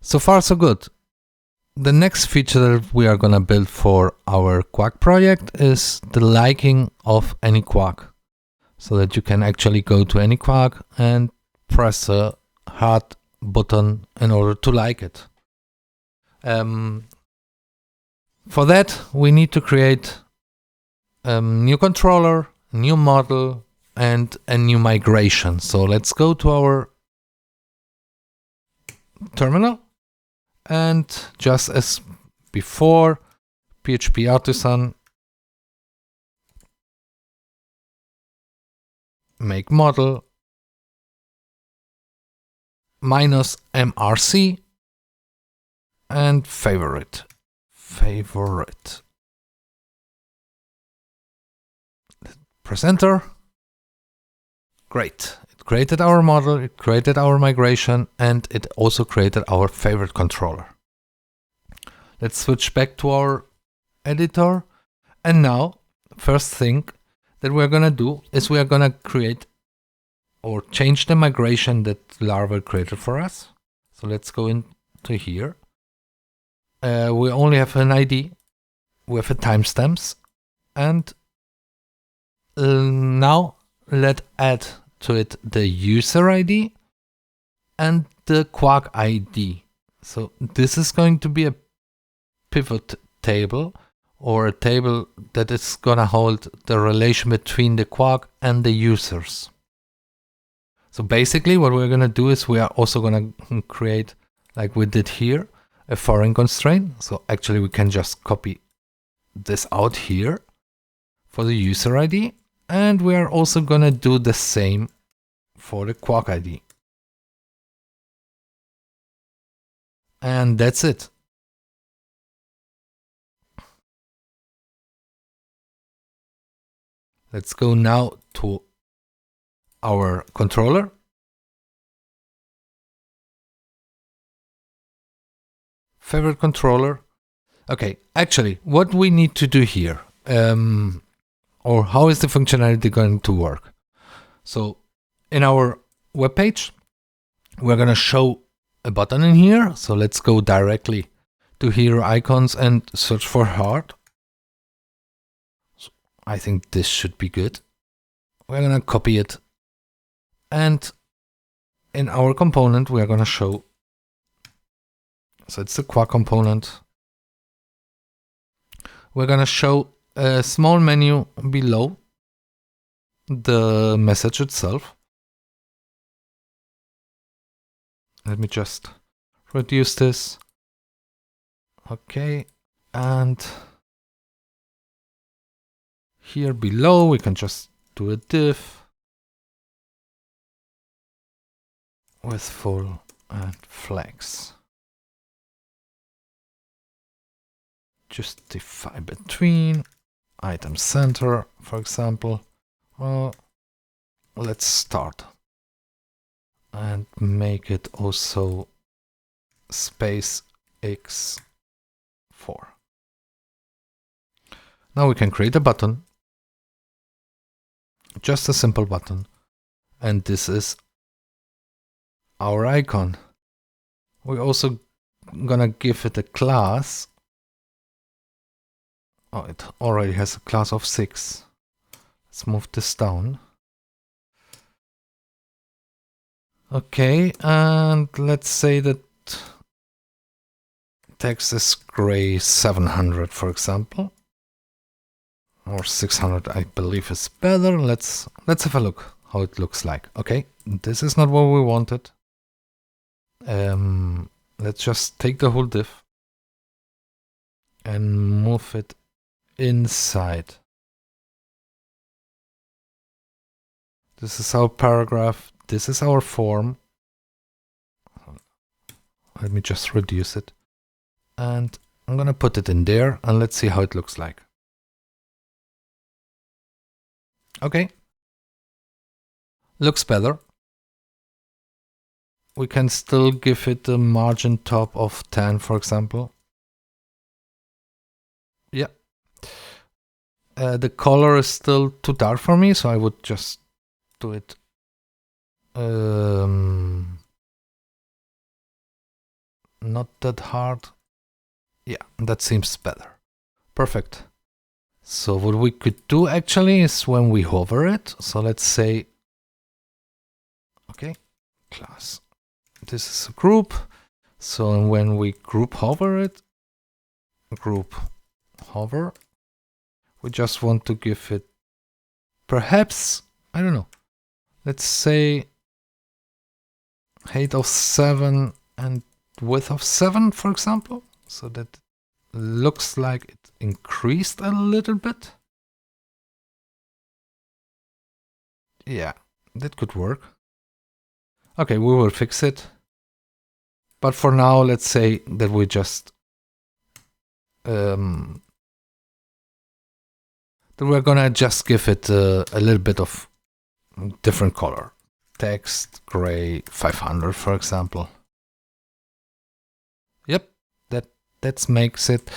So far, so good. The next feature that we are going to build for our Quak project is the liking of any Quak, so that you can actually go to any Quak and press a hard button in order to like it. For that, we need to create a new controller, a new model, and a new migration. So let's go to our terminal, and just as before, PHP artisan make model minus mrc and favorite. Press enter. Great. It created our model, it created our migration, and it also created our favorite controller. Let's switch back to our editor. And now, first thing that we're going to do is we are going to create or change the migration that Laravel created for us. So let's go into here. We only have an ID, we have a timestamps, and now let's add to it the user ID and the Quak ID. So this is going to be a pivot table, or a table that is gonna hold the relation between the Quak and the users. So basically what we're gonna do is we are also gonna create, like we did here, a foreign constraint. So actually we can just copy this out here for the user ID, and we are also gonna do the same for the Quak ID. And that's it. Let's go now to our controller. Favorite controller. Okay, actually, what we need to do here, or how is the functionality going to work? So in our web page, we're going to show a button in here. So let's go directly to hero icons and search for heart. So I think this should be good. We're going to copy it. And in our component, we are going to show, so it's the Quak component. We're going to show a small menu below the message itself. Let me just reduce this. Okay, and here below we can just do a div with full and flex. Justify between item center, for example. Well, let's start and make it also space x4. Now we can create a button, just a simple button, and this is our icon. We're also gonna give it a class. Oh, it already has a class of 6. Let's move this down. Okay, and let's say that text is gray 700, for example, or 600. I believe is better. Let's have a look how it looks like. Okay, this is not what we wanted. Let's just take the whole div and move it inside. This is our paragraph. This is our form. Let me just reduce it. And I'm gonna put it in there and let's see how it looks like. Okay. Looks better. We can still give it a margin top of 10, for example. Yeah. The color is still too dark for me, so I would just do it. not that hard. Yeah, that seems better. Perfect. So what we could do actually is when we hover it, so let's say, okay, class, this is a group. So when we group hover it, group hover, we just want to give it perhaps, I don't know, let's say height of 7 and width of 7, for example, so that looks like it increased a little bit. Yeah, that could work. Okay, we will fix it. But for now, let's say that we just that we're gonna just give it a little bit of different color. Text, gray, 500, for example. Yep, that makes it.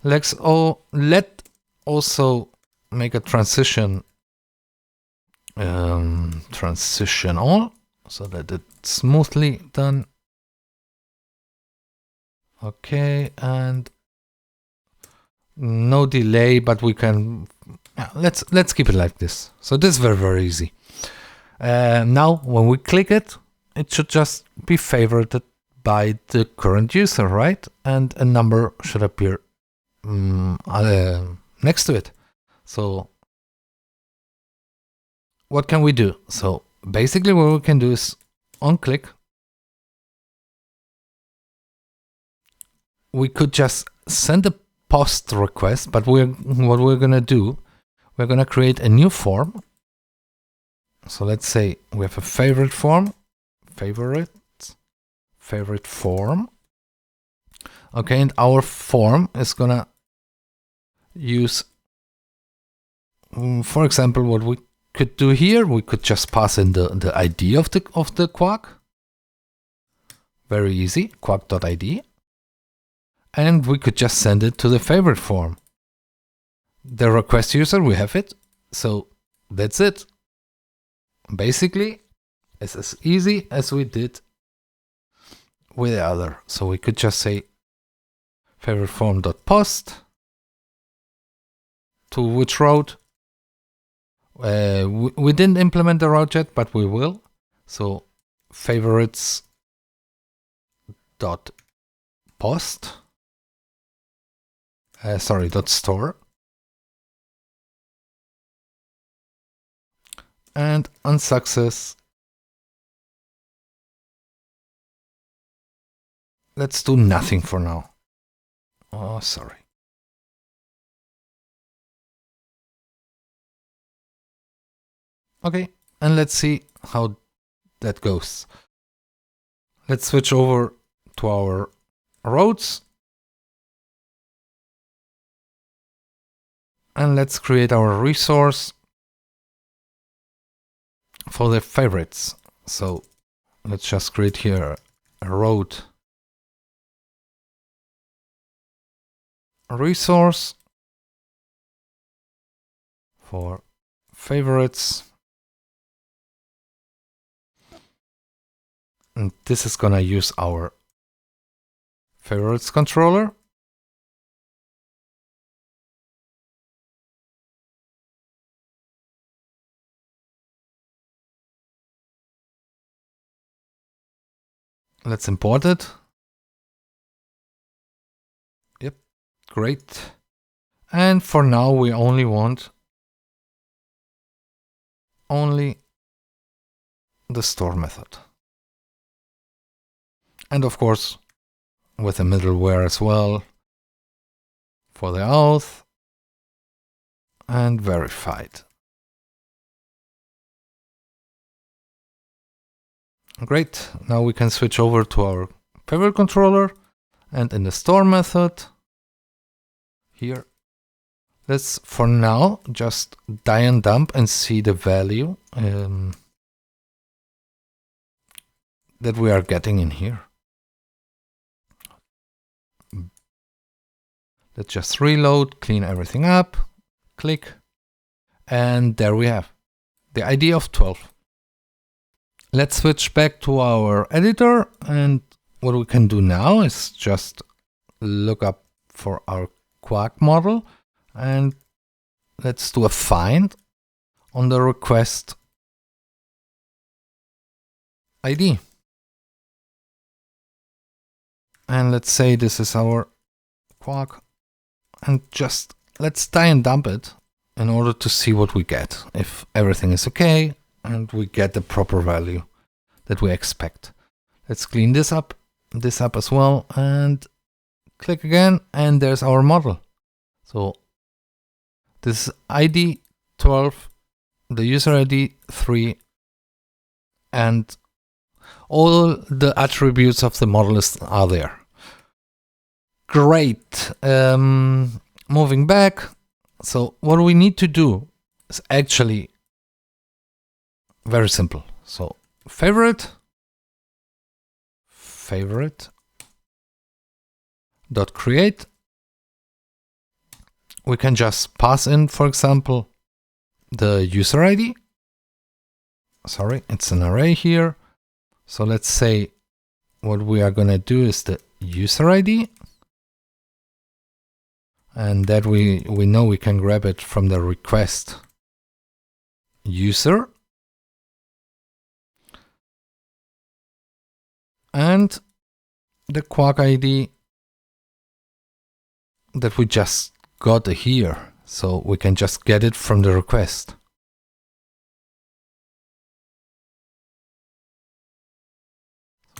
Let's also make a transition transitional so that it's smoothly done. Okay, and no delay, but we can, yeah, let's keep it like this. So this is very easy. Now when we click it, it should just be favorited by the current user, right? And a number should appear next to it. So what can we do? So basically what we can do is on click, we could just send a post request, but what we're gonna do, we're gonna create a new form. So let's say we have a favorite form, favorite form. Okay, and our form is gonna use, for example, what we could do here, we could just pass in the ID of the quak. Very easy, quak.id. And we could just send it to the favorite form. The request user, we have it. So that's it. Basically, it's as easy as we did with the other. So we could just say favorite form.post to which route. We didn't implement the route yet, but we will. So favorites.post. .store. And on success, let's do nothing for now. Oh, sorry. Okay, and let's see how that goes. Let's switch over to our roads. And let's create our resource for the favorites. So let's just create here a road resource for favorites. And this is gonna use our favorites controller. Let's import it. Yep, great. And for now, we only want the store method. And of course, with a middleware as well for the auth and verified. Great, now we can switch over to our favorite controller, and in the store method here, let's for now just die and dump and see the value that we are getting in here. Let's just reload, clean everything up, click, and there we have the ID of 12. Let's switch back to our editor and what we can do now is just look up for our quak model, and let's do a find on the request ID. And let's say this is our quak, and just let's tie and dump it in order to see what we get, if everything is okay and we get the proper value that we expect. Let's clean this up as well, and click again, and there's our model. So this is ID 12, the user ID 3, and all the attributes of the model are there. Great. Moving back. So what we need to do is actually very simple. So favorite dot create. We can just pass in, for example, the user ID. Sorry, it's an array here. So let's say what we are going to do is the user ID. And that we know we can grab it from the request user. And the quak ID that we just got here. So we can just get it from the request.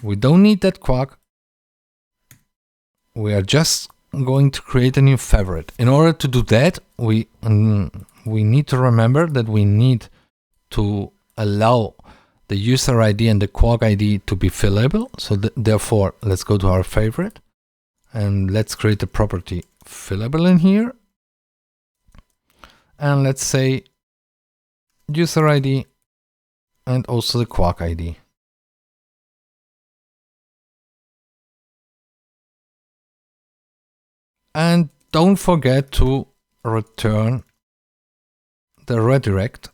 We don't need that quak. We are just going to create a new favorite. In order to do that, we need to remember that we need to allow the user ID and the quak ID to be fillable. So therefore, let's go to our favorite and let's create the property fillable in here. And let's say user ID and also the quak ID. And don't forget to return the redirect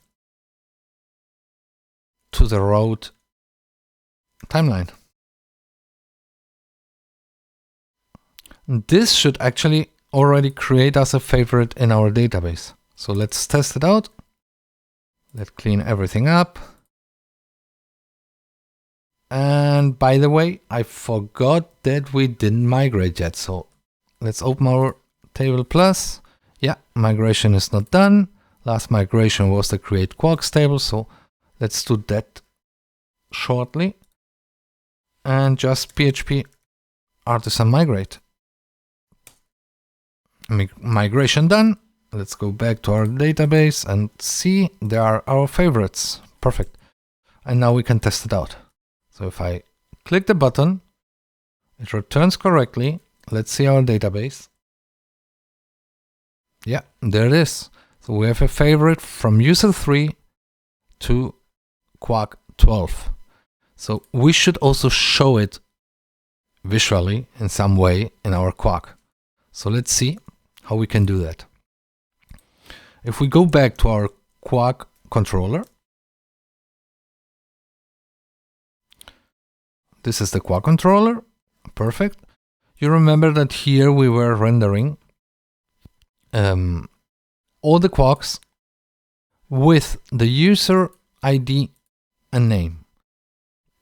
to the road timeline. This should actually already create us a favorite in our database. So let's test it out. Let's clean everything up. And by the way, I forgot that we didn't migrate yet. So let's open our table plus. Yeah, migration is not done. Last migration was the create quaks table. So let's do that shortly. And just PHP artisan migrate. Migration done. Let's go back to our database and see there are our favorites. Perfect. And now we can test it out. So if I click the button, it returns correctly. Let's see our database. Yeah, there it is. So we have a favorite from user 3 to quak 12. So we should also show it visually in some way in our quak. So let's see how we can do that. If we go back to our quak controller, this is the quak controller. Perfect. You remember that here we were rendering all the quaks with the user ID and name.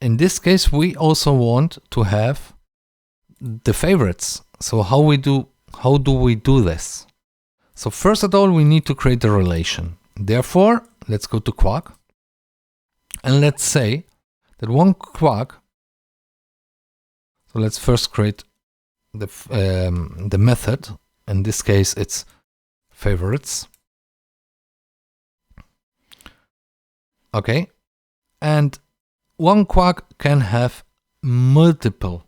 In this case, we also want to have the favorites. So how do we do this? So first of all, we need to create a relation. Therefore, let's go to quak and let's say that one quak. So let's first create the method. In this case, it's favorites. Okay, and one quak can have multiple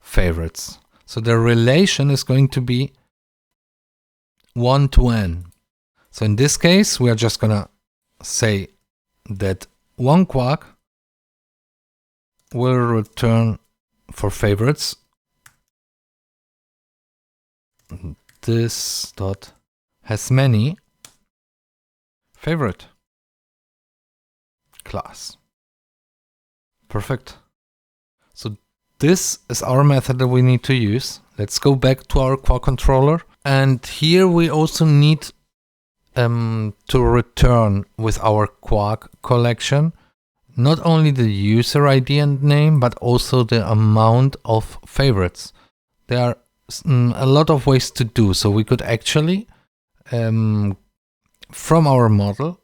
favorites. So the relation is going to be 1 to n. So in this case, we are just gonna say that one quak will return for favorites this dot has many favorite class. Perfect. So this is our method that we need to use. Let's go back to our quak controller. And here we also need to return with our quak collection not only the user ID and name, but also the amount of favorites. There are a lot of ways to do. So we could actually, from our model,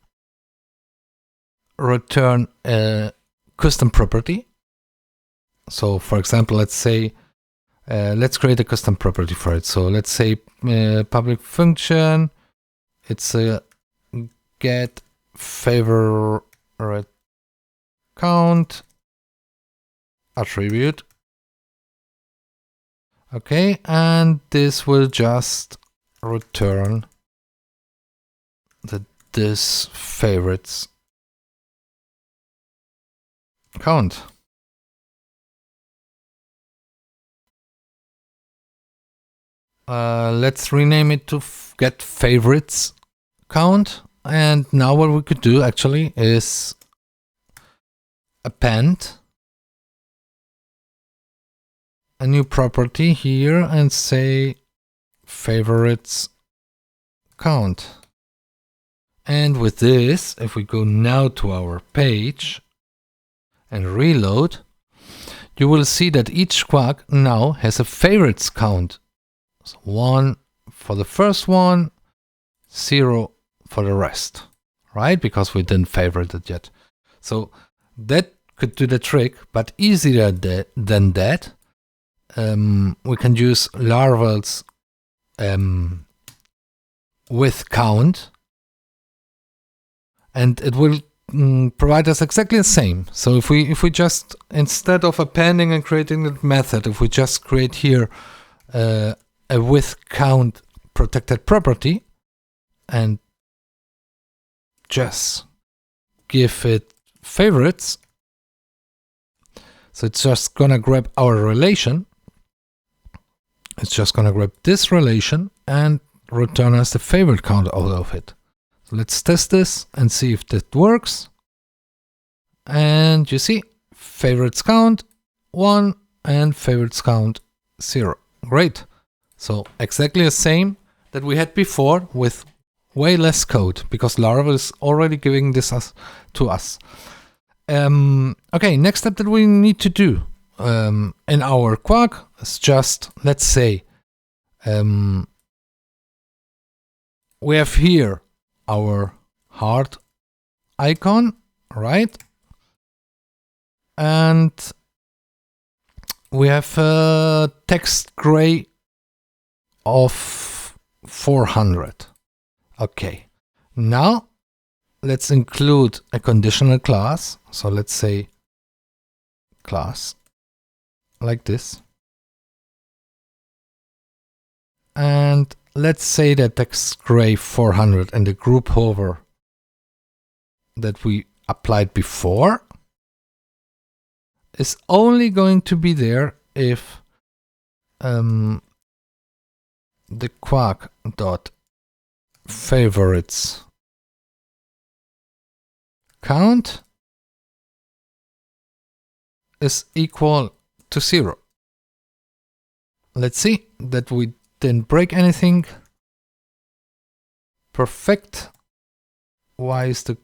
return a custom property. So for example, let's say, let's create a custom property for it. So let's say public function, it's a get favorite count attribute. Okay, and this will just return this favorites count. Let's rename it to get favorites count. And now what we could do actually is append a new property here and say favorites count. And with this, if we go now to our page and reload, you will see that each quak now has a favorites count. So 1 for the first one, 0 for the rest, right? Because we didn't favorite it yet. So that could do the trick, but easier than that, we can use Laravel's with count, and it will provide us exactly the same. So if we just, instead of appending and creating that method, if we just create here a with count protected property and just give it favorites, so it's just gonna grab our relation. It's just gonna grab this relation and return us the favorite count out of it. So let's test this and see if that works. And you see, favorites count 1 and favorites count 0. Great. So exactly the same that we had before with way less code, because Laravel is already giving this to us. Okay, next step that we need to do in our quak is just, let's say, we have here our heart icon, right? And we have a text gray of 400. Okay, now let's include a conditional class. So let's say class like this. And let's say that text gray 400 and the group hover that we applied before is only going to be there if the quak dot favorites count is equal to 0. Let's see that we didn't break anything. Perfect. Why is the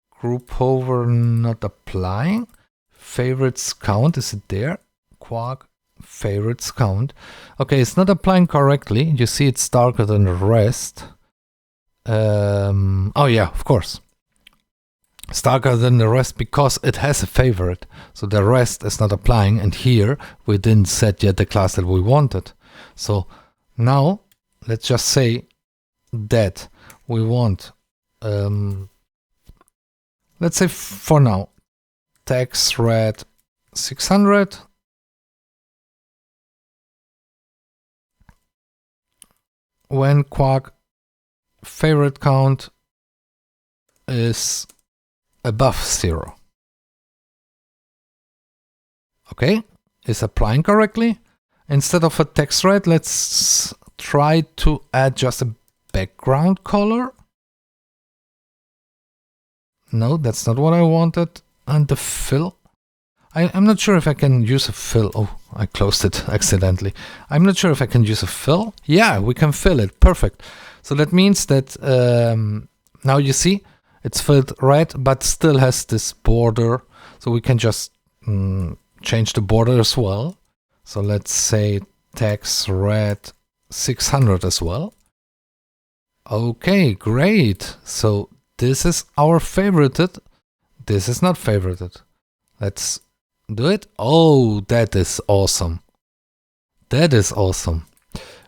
group hover not applying? Favorites count, is it there? Quak favorites count. Okay, it's not applying correctly. You see it's darker than the rest. Oh yeah, of course. It's darker than the rest because it has a favorite. So the rest is not applying, and here we didn't set yet the class that we wanted. So now let's just say that we want, let's say for now, text red 600. When quak favorite count is above 0. Okay, is applying correctly. Instead of a text red, let's try to add just a background color. No, that's not what I wanted. And the fill. I'm not sure if I can use a fill. Oh, I closed it accidentally. I'm not sure if I can use a fill. Yeah, we can fill it. Perfect. So that means that now you see it's filled red, but still has this border. So we can just change the border as well. So let's say text red 600 as well. Okay, great. So this is our favorited. This is not favorited. Let's do it. Oh, that is awesome. That is awesome.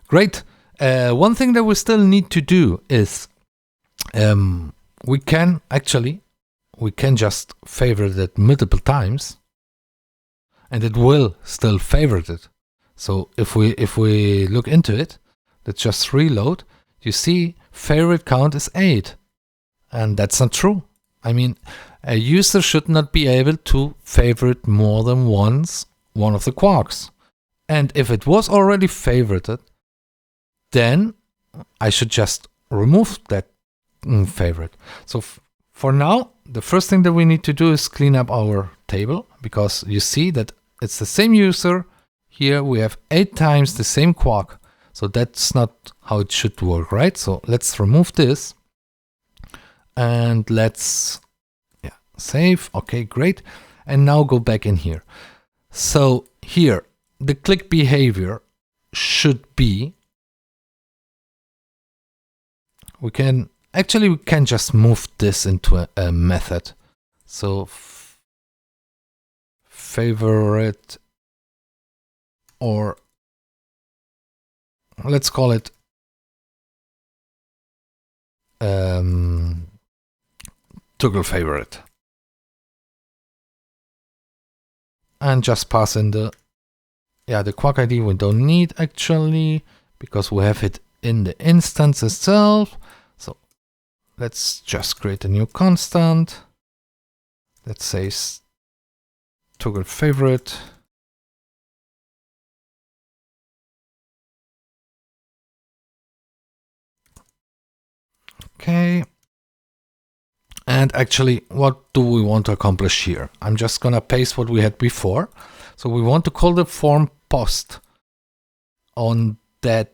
Great. One thing that we still need to do is we can just favorite it multiple times and it will still favorite it. So if we look into it, let's just reload. You see favorite count is 8. And that's not true. I mean, a user should not be able to favorite more than once one of the quaks. And if it was already favorited, then I should just remove that favorite. So for now, the first thing that we need to do is clean up our table, because you see that it's the same user. Here we have 8 times the same quak. So that's not how it should work, right? So let's remove this and let's save. Okay, great. And now go back in here. So here, the click behavior should be, we can just move this into a method. So favorite, or let's call it toggle favorite. And just pass in the quak ID we don't need actually, because we have it in the instance itself. So let's just create a new constant. Let's say toggle favorite. Okay. And actually, what do we want to accomplish here? I'm just gonna paste what we had before. So we want to call the form post on that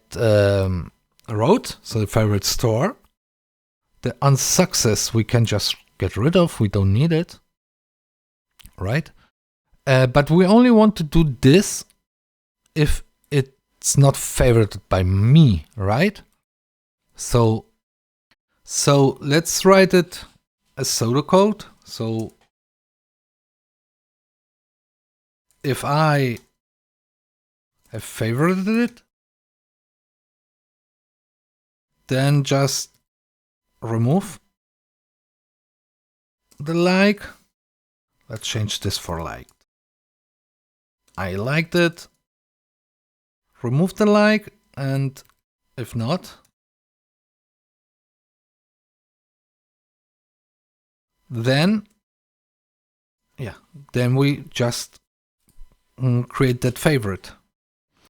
road, so the favorite store. The unsuccess we can just get rid of, we don't need it, right? But we only want to do this if it's not favorited by me, right? So let's write it as pseudocode. So if I have favorited it, then just remove the like. Let's change this for liked. I liked it. Remove the like, and if not, then we just create that favorite.